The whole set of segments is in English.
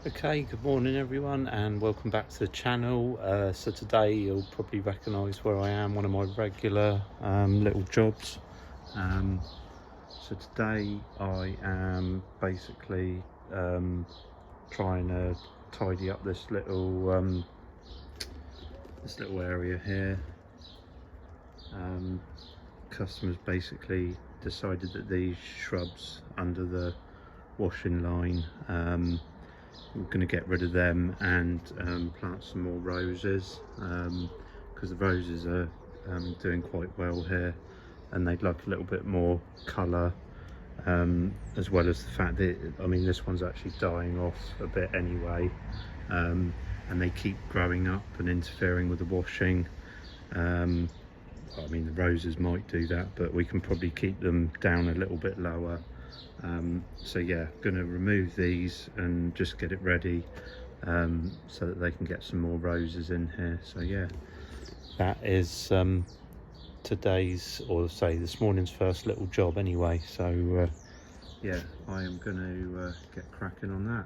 Okay, good morning everyone and welcome back to the channel. So today you'll probably recognise where I am, one of my regular little jobs. So today I am basically trying to tidy up this little area here. Customers basically decided that these shrubs under the washing line, we're going to get rid of them and plant some more roses, because the roses are doing quite well here and they'd like a little bit more colour, as well as the fact that, I mean, this one's actually dying off a bit anyway, and they keep growing up and interfering with the washing. I mean, the roses might do that, but we can probably keep them down a little bit lower. So yeah, going to remove these and just get it ready, so that they can get some more roses in here. So yeah, that is today's, or say this morning's, first little job anyway. So yeah, I am going to get cracking on that.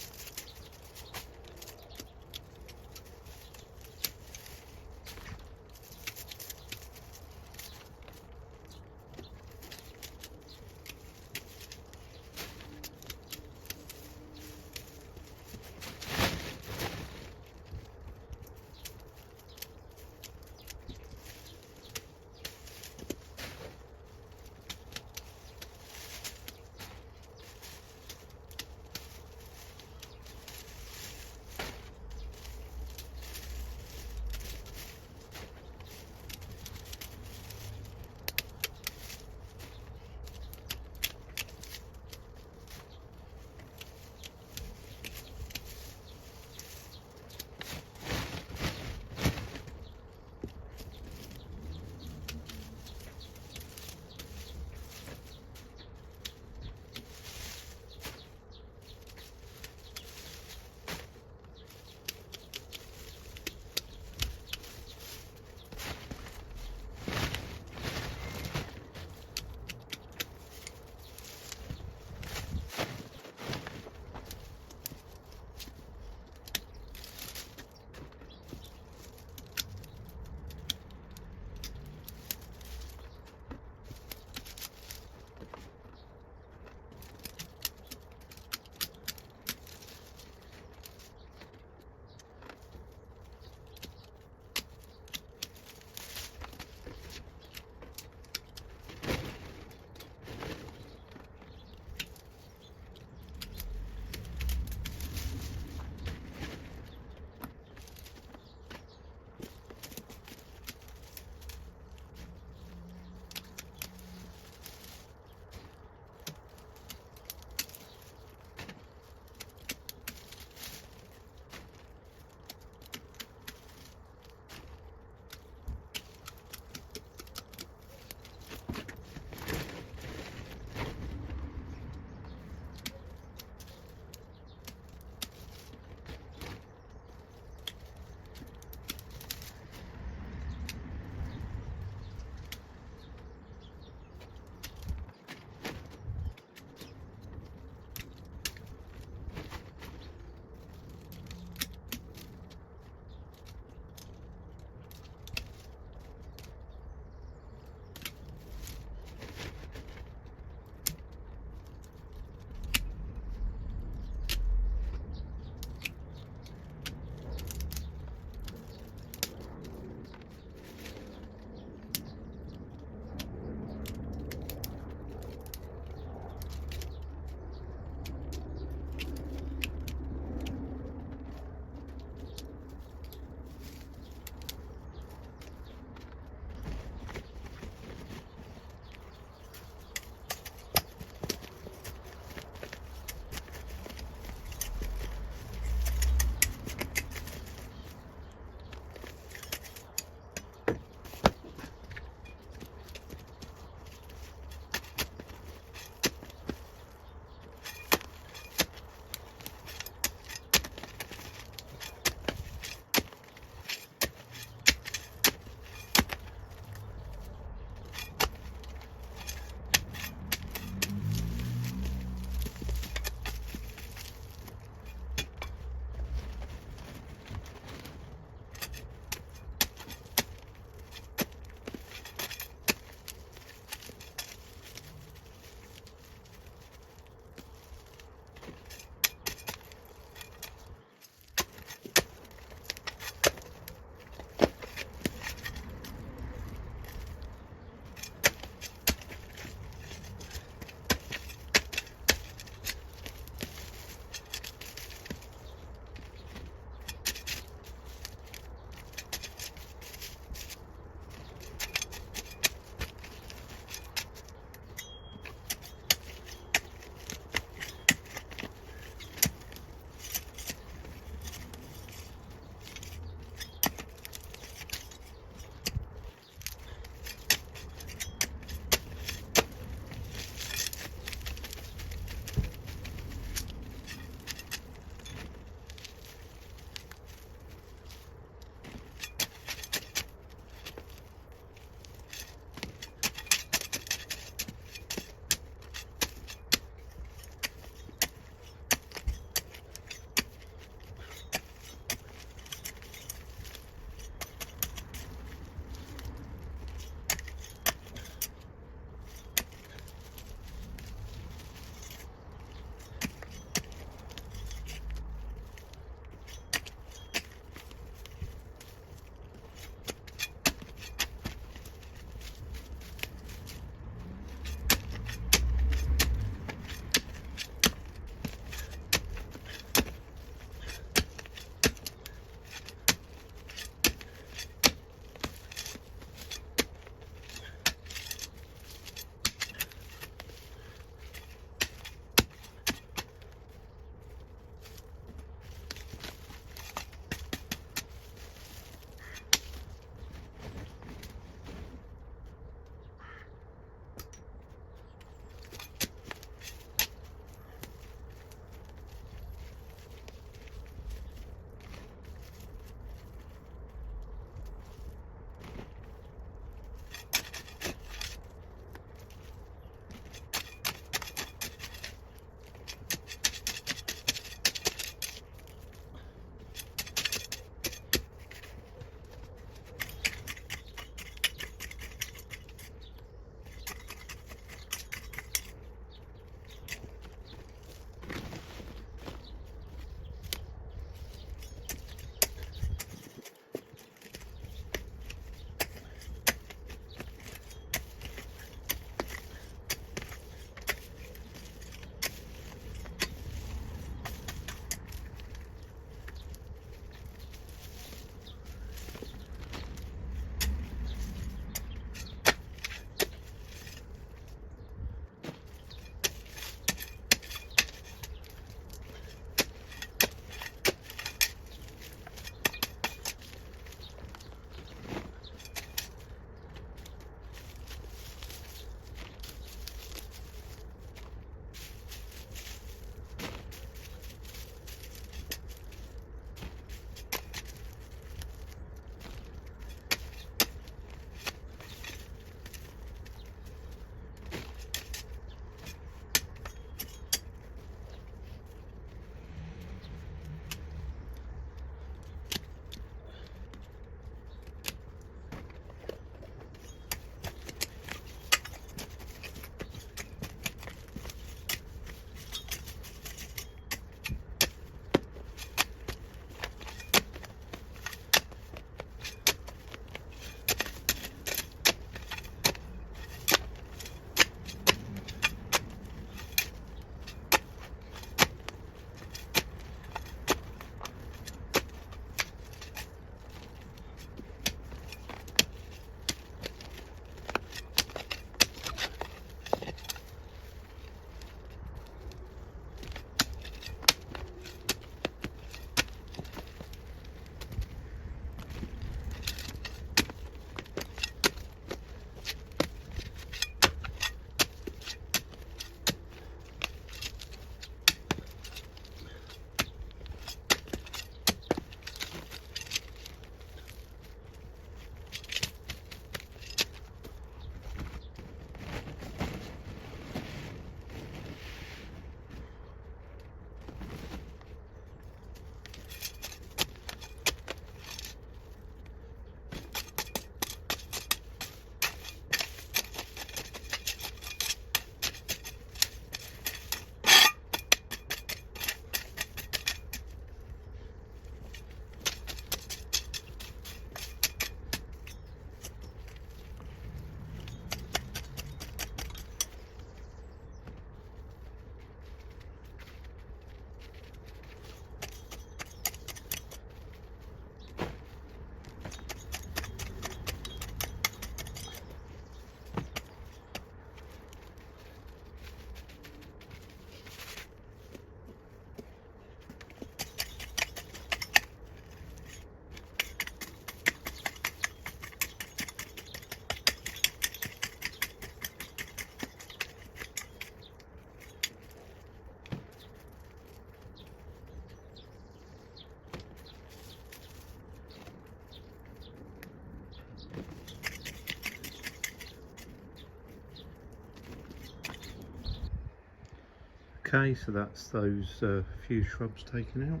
Okay, so that's those few shrubs taken out.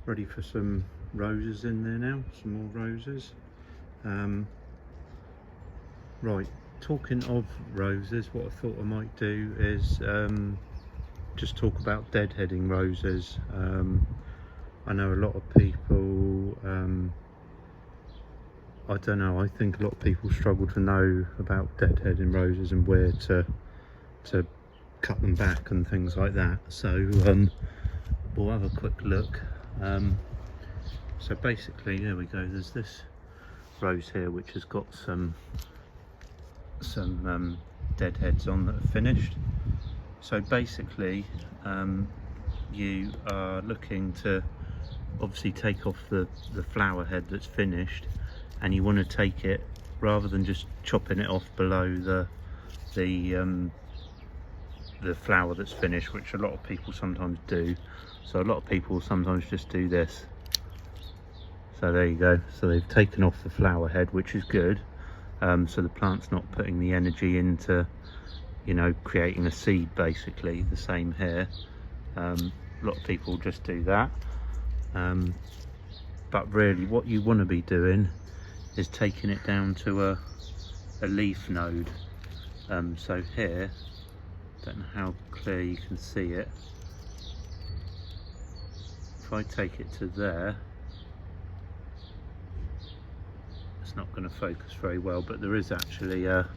Ready for some roses in there now, some more roses. Right, talking of roses, what I thought I might do is just talk about deadheading roses. I know a lot of people, I don't know, I think a lot of people struggle to know about deadheading roses and where to cut them back and things like that. So we'll have a quick look. So basically, there we go, there's this rose here which has got some deadheads on that are finished. So basically you are looking to obviously take off the flower head that's finished, and you want to take it, rather than just chopping it off below the flower that's finished, which a lot of people sometimes do. So a lot of people sometimes just do this. So there you go, so they've taken off the flower head, which is good. So the plant's not putting the energy into, you know, creating a seed, basically. The same here. A lot of people just do that. But really what you want to be doing is taking it down to a leaf node. So here, don't know how clear you can see it. If I take it to there, it's not going to focus very well, but there is actually a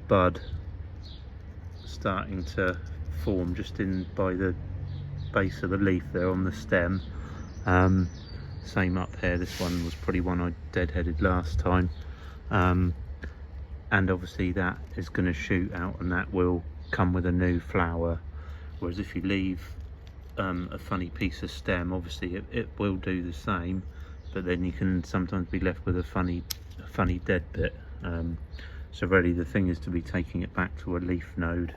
bud starting to form just in by the base of the leaf there on the stem. Same up here, this one was probably one I deadheaded last time, and obviously that is going to shoot out and that will come with a new flower. Whereas if you leave a funny piece of stem, obviously it will do the same, but then you can sometimes be left with a funny dead bit. So really the thing is to be taking it back to a leaf node,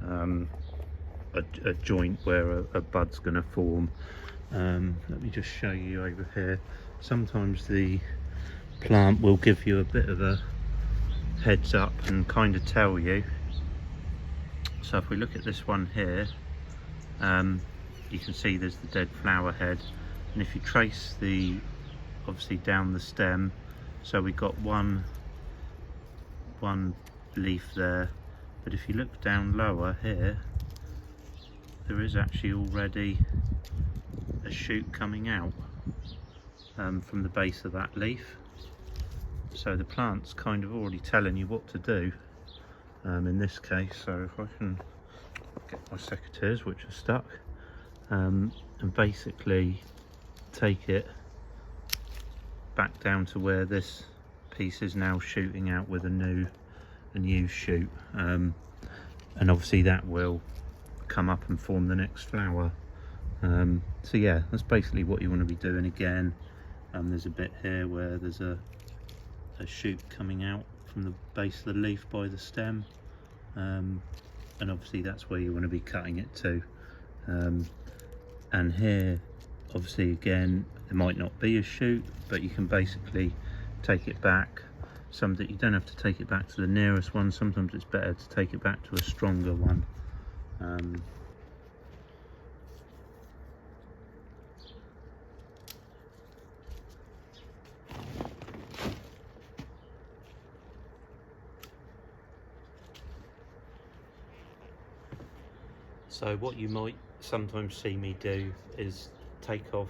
a joint where a bud's going to form. Let me just show you over here. Sometimes the plant will give you a bit of a heads up and kind of tell you. So if we look at this one here, you can see there's the dead flower head, and if you trace obviously down the stem, so we got one leaf there, but if you look down lower here, there is actually already a shoot coming out from the base of that leaf. So the plant's kind of already telling you what to do in this case. So if I can get my secateurs, which are stuck, and basically take it back down to where this piece is now shooting out with a new shoot, and obviously that will come up and form the next flower. So yeah, that's basically what you want to be doing. Again, there's a bit here where there's a shoot coming out from the base of the leaf by the stem, and obviously that's where you want to be cutting it to. And here obviously again there might not be a shoot, but you can basically take it back. You don't have to take it back to the nearest one, sometimes it's better to take it back to a stronger one. So what you might sometimes see me do is take off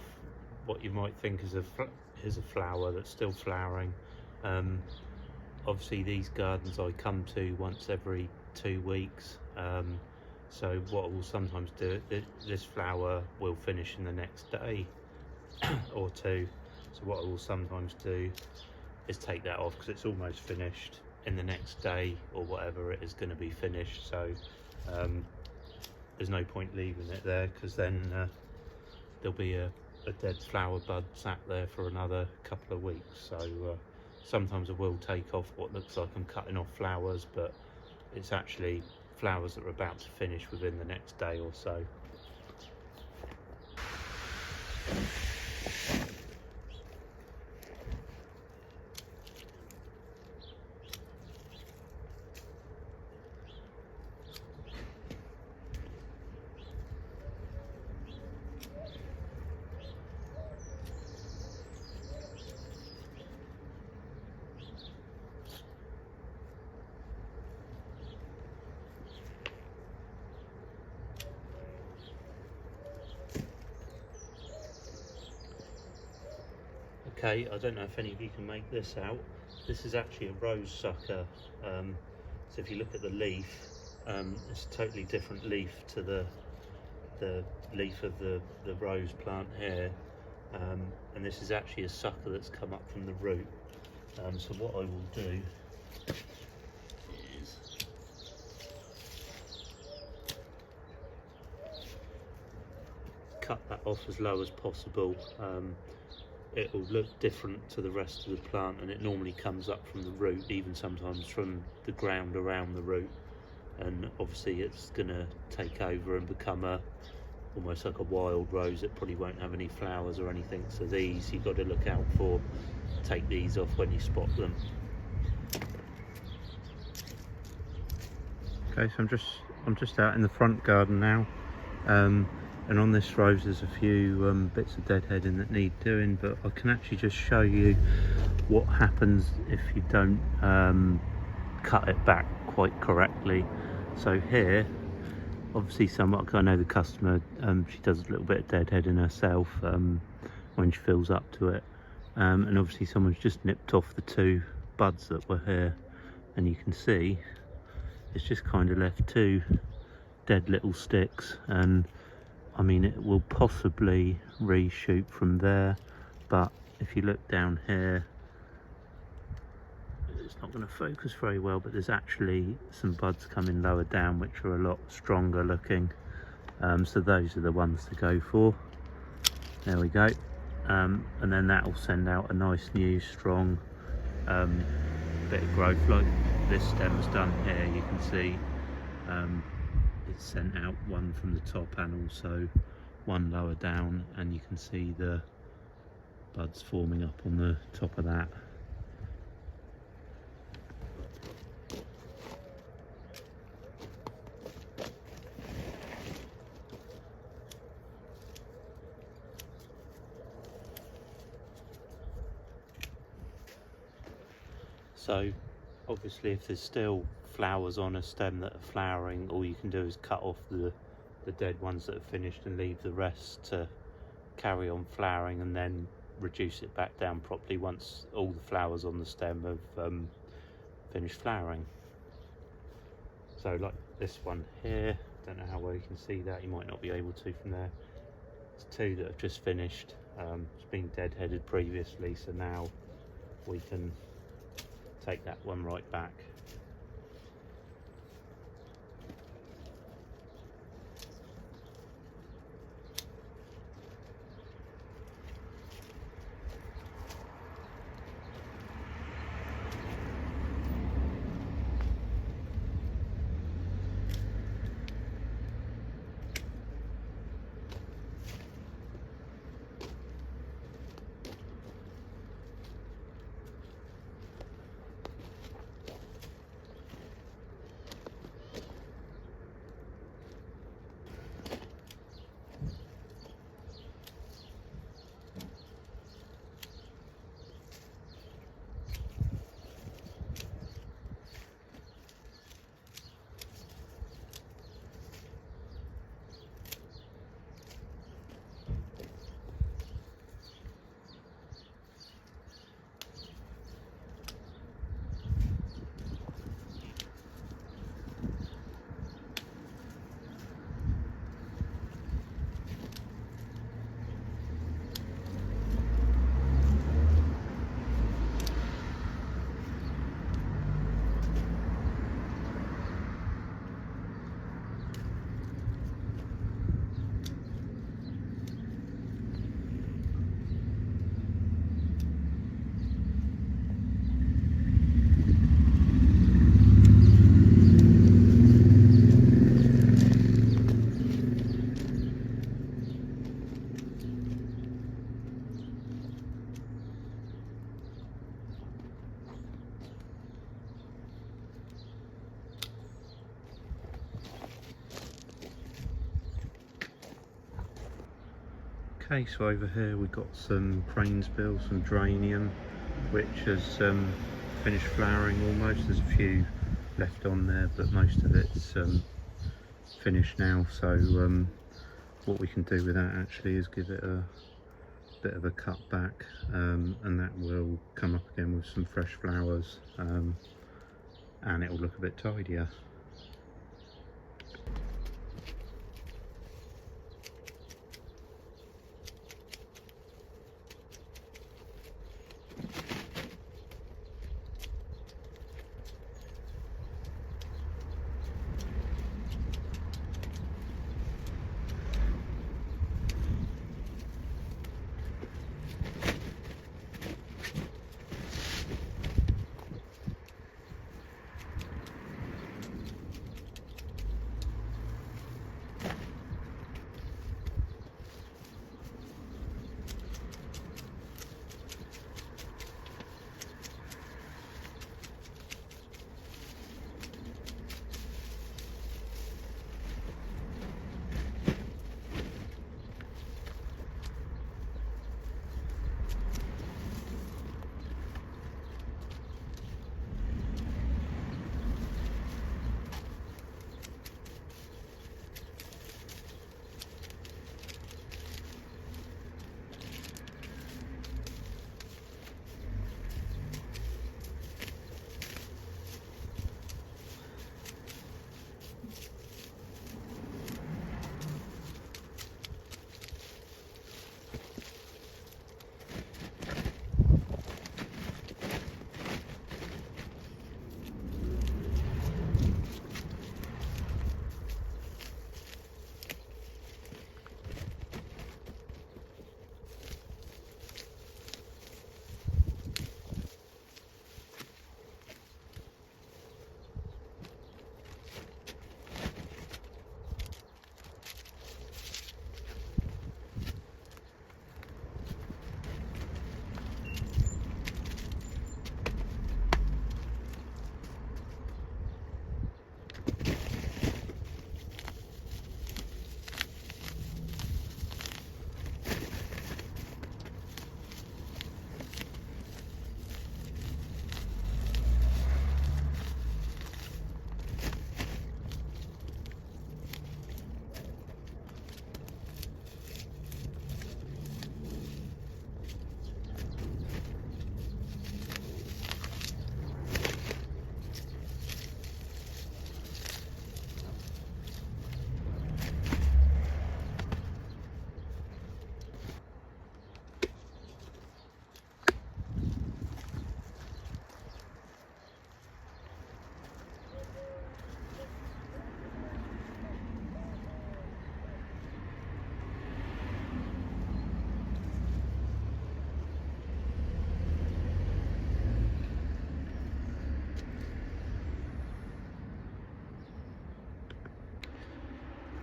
what you might think is a flower that's still flowering. Obviously these gardens I come to once every 2 weeks, so what I will sometimes do, this flower will finish in the next day or two, so what I will sometimes do is take that off because it's almost finished in the next day or whatever it is going to be finished. So there's no point leaving it there, because then there'll be a dead flower bud sat there for another couple of weeks. So sometimes I will take off what looks like I'm cutting off flowers, but it's actually flowers that are about to finish within the next day or so. Okay, I don't know if any of you can make this out. This is actually a rose sucker. So if you look at the leaf, it's a totally different leaf to the leaf of the rose plant here. And this is actually a sucker that's come up from the root. So what I will do is cut that off as low as possible. It will look different to the rest of the plant, and it normally comes up from the root, even sometimes from the ground around the root, and obviously it's going to take over and become almost like a wild rose. It probably won't have any flowers or anything, so these you've got to look out for. Take these off when you spot them. Okay, so I'm just out in the front garden now, and on this rose there's a few bits of deadheading that need doing, but I can actually just show you what happens if you don't cut it back quite correctly. So here, obviously somewhat, I know the customer, she does a little bit of deadheading herself when she fills up to it, and obviously someone's just nipped off the 2 buds that were here, and you can see it's just kind of left 2 dead little sticks. And I mean, it will possibly reshoot from there, but if you look down here, it's not going to focus very well, but there's actually some buds coming lower down which are a lot stronger looking. So those are the ones to go for. There we go. And then that will send out a nice new strong bit of growth, like this stem has done here. You can see it's sent out one from the top and also one lower down, and you can see the buds forming up on the top of that. So obviously if there's still flowers on a stem that are flowering, all you can do is cut off the dead ones that are finished and leave the rest to carry on flowering, and then reduce it back down properly once all the flowers on the stem have finished flowering. So like this one here, don't know how well you can see that, you might not be able to from there. It's 2 that have just finished. It's been deadheaded previously, so now we can take that one right back. Okay, so over here we've got some cranesbill, some geranium, which has finished flowering almost. There's a few left on there, but most of it's finished now. So what we can do with that actually is give it a bit of a cut back, and that will come up again with some fresh flowers, and it will look a bit tidier.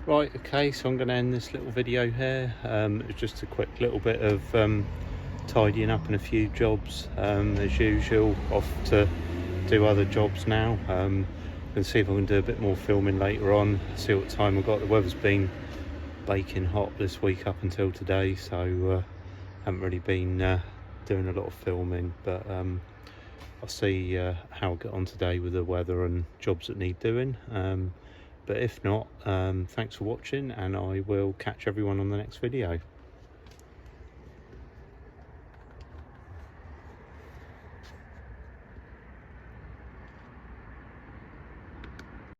Right, okay, so I'm going to end this little video here. It's just a quick little bit of tidying up and a few jobs. As usual, off to do other jobs now. And see if I can do a bit more filming later on, see what time I've got. The weather's been baking hot this week up until today, so haven't really been doing a lot of filming, but I'll see how I get on today with the weather and jobs that need doing. But if not, thanks for watching, and I will catch everyone on the next video.